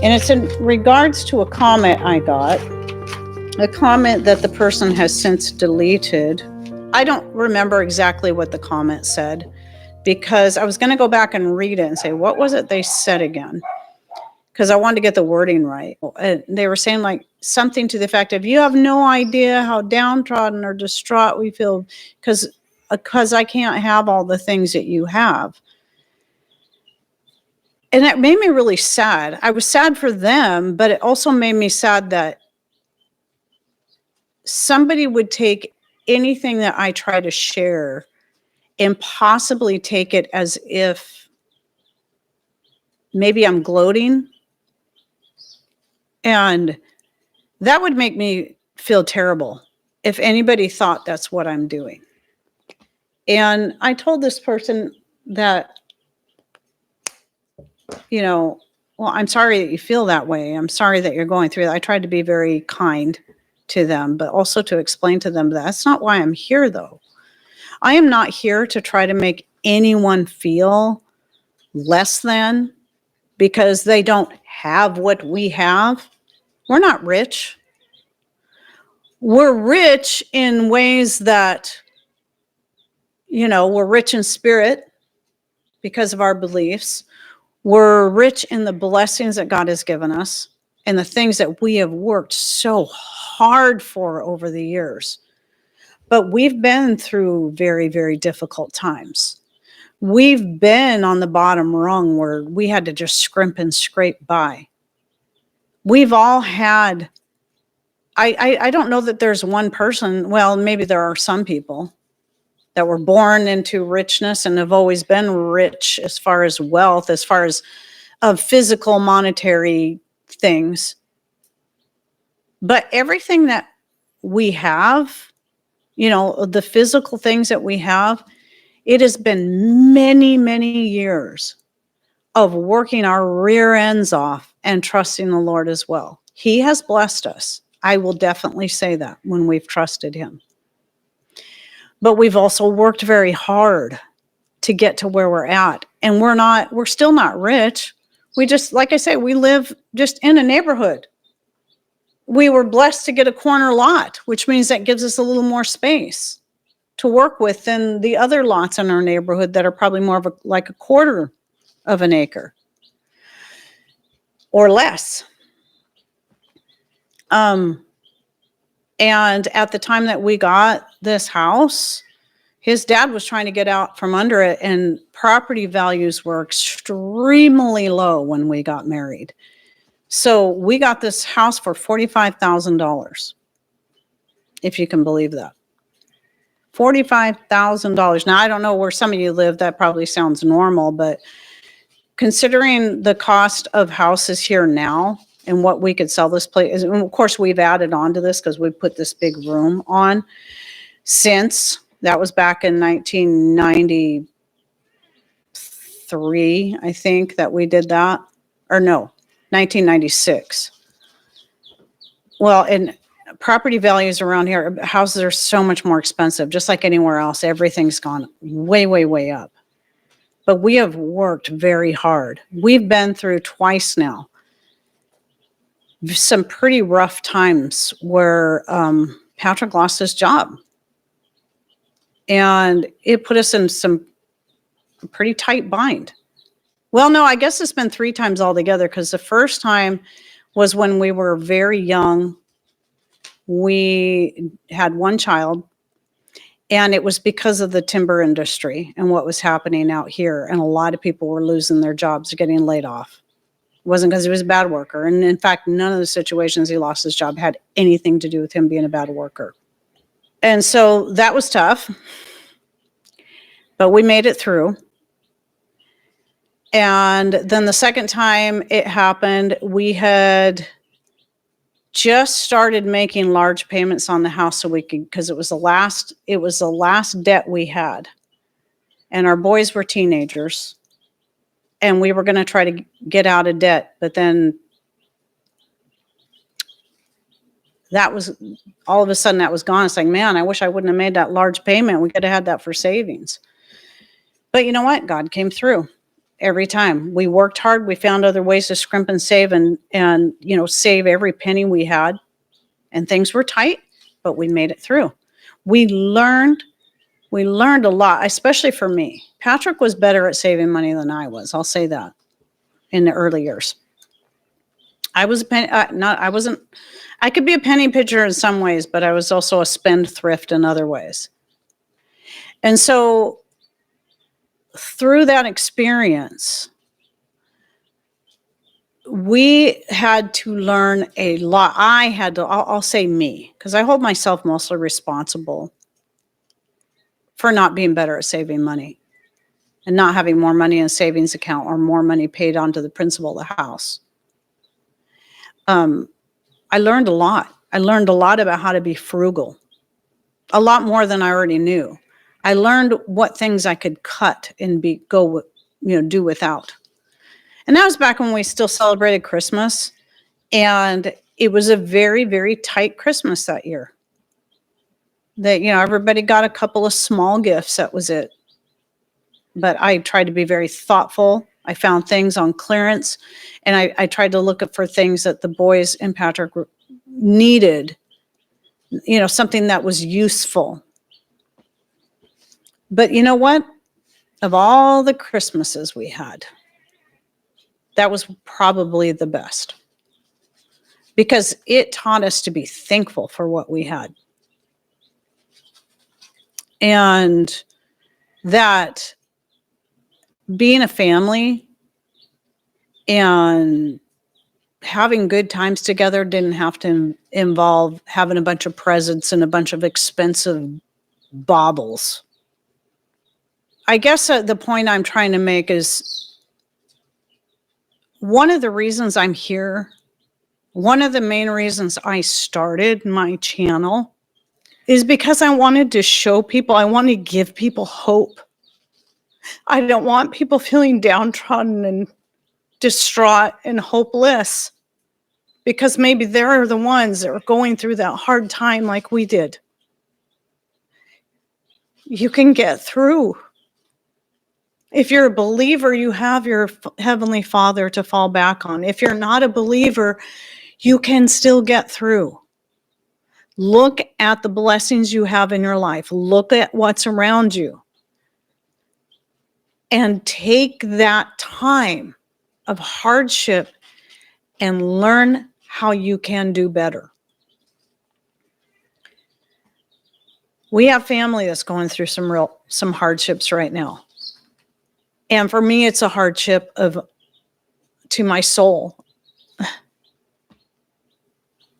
And it's in regards to a comment I got, a comment that the person has since deleted. I don't remember exactly what the comment said because I was going to go back and read it and say, what was it they said again? Because I wanted to get the wording right. And they were saying like something to the effect of, you have no idea how downtrodden or distraught we feel because I can't have all the things that you have. And that made me really sad. I was sad for them, but it also made me sad that somebody would take anything that I try to share and possibly take it as if maybe I'm gloating. And that would make me feel terrible if anybody thought that's what I'm doing. And I told this person that, well, I'm sorry that you feel that way. I'm sorry that you're going through that. I tried to be very kind to them, but also to explain to them that's not why I'm here, though. I am not here to try to make anyone feel less than because they don't have what we have. We're not rich. We're rich in ways that, we're rich in spirit because of our beliefs. We're rich in the blessings that God has given us and the things that we have worked so hard for over the years. But we've been through very, very difficult times. We've been on the bottom rung where we had to just scrimp and scrape by. We've all had, I don't know that there's one person, well, maybe there are some people that were born into richness and have always been rich as far as wealth, as far as of physical monetary things. But everything that we have, the physical things that we have, it has been many, many years of working our rear ends off and trusting the Lord as well. He has blessed us. I will definitely say that when we've trusted him. But we've also worked very hard to get to where we're at. And we're still not rich. We just, like I say, we live just in a neighborhood. We were blessed to get a corner lot, which means that gives us a little more space to work with than the other lots in our neighborhood that are probably more of like a quarter of an acre or less. And at the time that we got this house, his dad was trying to get out from under it, and property values were extremely low when we got married. So we got this house for $45,000, if you can believe that. $45,000. Now, I don't know where some of you live. That probably sounds normal, but considering the cost of houses here now and what we could sell this place, and of course, we've added on to this because we put this big room on since. That was back in 1993, I think, that we did that. Or no, 1996. Well, and property values around here, houses are so much more expensive, just like anywhere else. Everything's gone way, way, way up. But we have worked very hard. We've been through twice now some pretty rough times where Patrick lost his job. And it put us in some pretty tight bind. Well, no, I guess it's been 3 times altogether, because the first time was when we were very young. We had one child, and it was because of the timber industry and what was happening out here. And a lot of people were losing their jobs, getting laid off. It wasn't because he was a bad worker. And in fact, none of the situations he lost his job had anything to do with him being a bad worker. And so that was tough, but we made it through. And then the second time it happened, we had just started making large payments on the house so we could, because it was the last debt we had. And our boys were teenagers, and we were going to try to get out of debt. But then that was, all of a sudden that was gone. It's like, man, I wish I wouldn't have made that large payment. We could have had that for savings. But you know what? God came through. Every time we worked hard, we found other ways to scrimp and save and save every penny we had. And things were tight, but we made it through. We learned a lot, especially for me. Patrick was better at saving money than I was. I'll say that. In the early years, I was I could be a penny pincher in some ways, but I was also a spendthrift in other ways. And so through that experience, we had to learn a lot. I'll say me, because I hold myself mostly responsible for not being better at saving money and not having more money in a savings account or more money paid onto the principal of the house. I learned a lot. I learned a lot about how to be frugal, a lot more than I already knew. I learned what things I could cut and do without. And that was back when we still celebrated Christmas. And it was a very, very tight Christmas that year. That, everybody got a couple of small gifts. That was it. But I tried to be very thoughtful. I found things on clearance, and I tried to look for things that the boys and Patrick needed, something that was useful. But you know what? Of all the Christmases we had, that was probably the best, because it taught us to be thankful for what we had. And that being a family and having good times together didn't have to involve having a bunch of presents and a bunch of expensive baubles. I guess the point I'm trying to make is one of the reasons I'm here, one of the main reasons I started my channel is because I wanted to show people, I want to give people hope. I don't want people feeling downtrodden and distraught and hopeless, because maybe they're the ones that are going through that hard time like we did. You can get through. If you're a believer, you have your Heavenly Father to fall back on. If you're not a believer, you can still get through. Look at the blessings you have in your life. Look at what's around you. And take that time of hardship and learn how you can do better. We have family that's going through some hardships right now. And for me, it's a hardship to my soul.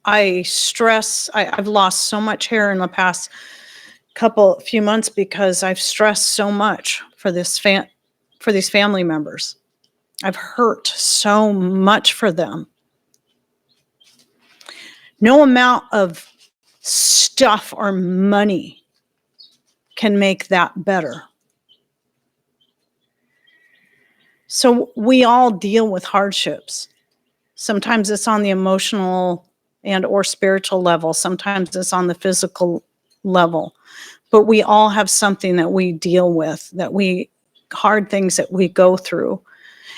I've lost so much hair in the past few months because I've stressed so much for these family members. I've hurt so much for them. No amount of stuff or money can make that better. So we all deal with hardships. Sometimes it's on the emotional and or spiritual level. Sometimes it's on the physical level. But we all have something that we deal with, hard things that we go through.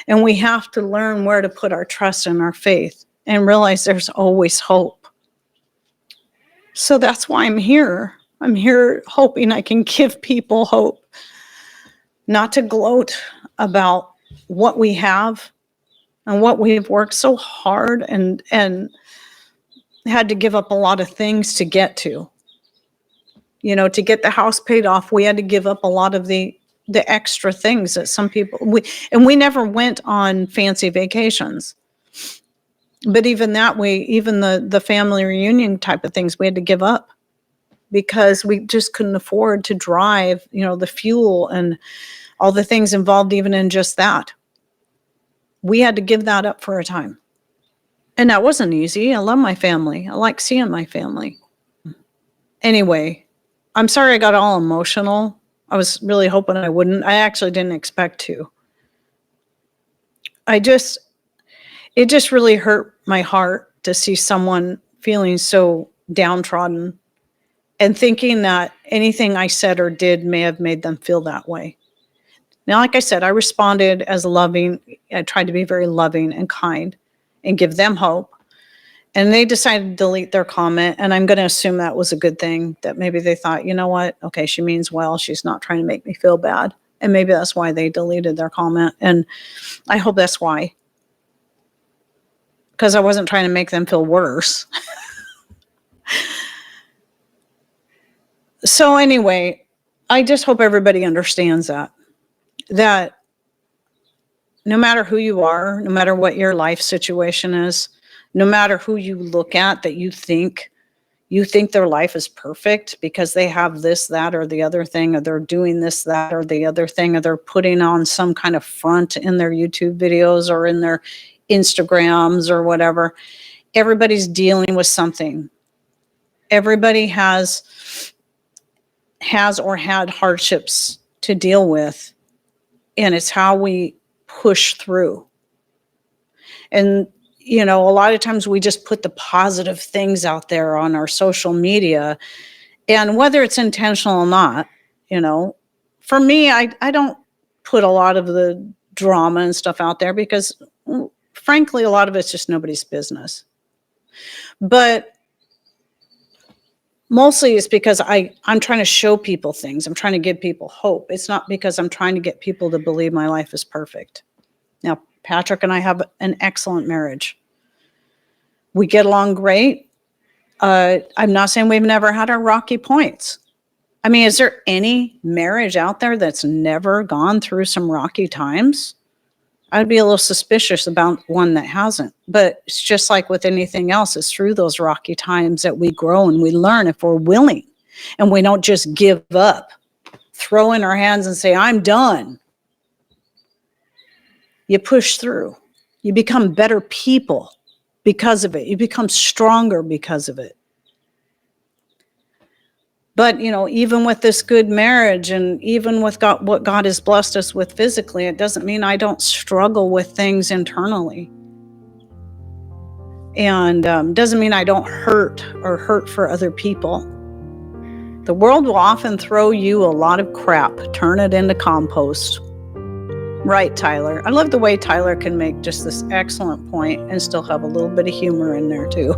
And we have to learn where to put our trust and our faith and realize there's always hope. So that's why I'm here. I'm here hoping I can give people hope, not to gloat about what we have and what we've worked so hard and had to give up a lot of things to get to. To get the house paid off, we had to give up a lot of the extra things that some people, we never went on fancy vacations. But even that way, even the family reunion type of things, we had to give up because we just couldn't afford to drive, the fuel and all the things involved even in just that. We had to give that up for a time. And that wasn't easy. I love my family. I like seeing my family. Anyway, I'm sorry I got all emotional. I was really hoping I wouldn't. I actually didn't expect to. It just really hurt my heart to see someone feeling so downtrodden and thinking that anything I said or did may have made them feel that way. Now, like I said, I responded as loving. I tried to be very loving and kind and give them hope. And they decided to delete their comment. And I'm going to assume that was a good thing, that maybe they thought, you know what? Okay, she means well. She's not trying to make me feel bad. And maybe that's why they deleted their comment. And I hope that's why. Because I wasn't trying to make them feel worse. So anyway, I just hope everybody understands that no matter who you are, no matter what your life situation is, no matter who you look at that you think their life is perfect because they have this, that, or the other thing, or they're doing this, that, or the other thing, or they're putting on some kind of front in their YouTube videos or in their Instagrams or whatever. Everybody's dealing with something. Everybody has or had hardships to deal with, and it's how we push through. And you know, a lot of times we just put the positive things out there on our social media, and whether it's intentional or not, you know, for me, I don't put a lot of the drama and stuff out there because frankly, a lot of it's just nobody's business. But mostly it's because I'm trying to show people things. I'm trying to give people hope. It's not because I'm trying to get people to believe my life is perfect. Now, Patrick and I have an excellent marriage. We get along great. I'm not saying we've never had our rocky points. I mean, is there any marriage out there that's never gone through some rocky times? I'd be a little suspicious about one that hasn't. But it's just like with anything else. It's through those rocky times that we grow and we learn if we're willing. And we don't just give up, throw in our hands and say, I'm done. You push through. You become better people because of it. You become stronger because of it. But, you know, even with this good marriage and even with what God has blessed us with physically, it doesn't mean I don't struggle with things internally. And doesn't mean I don't hurt for other people. The world will often throw you a lot of crap, turn it into compost. Right, Tyler. I love the way Tyler can make just this excellent point and still have a little bit of humor in there too.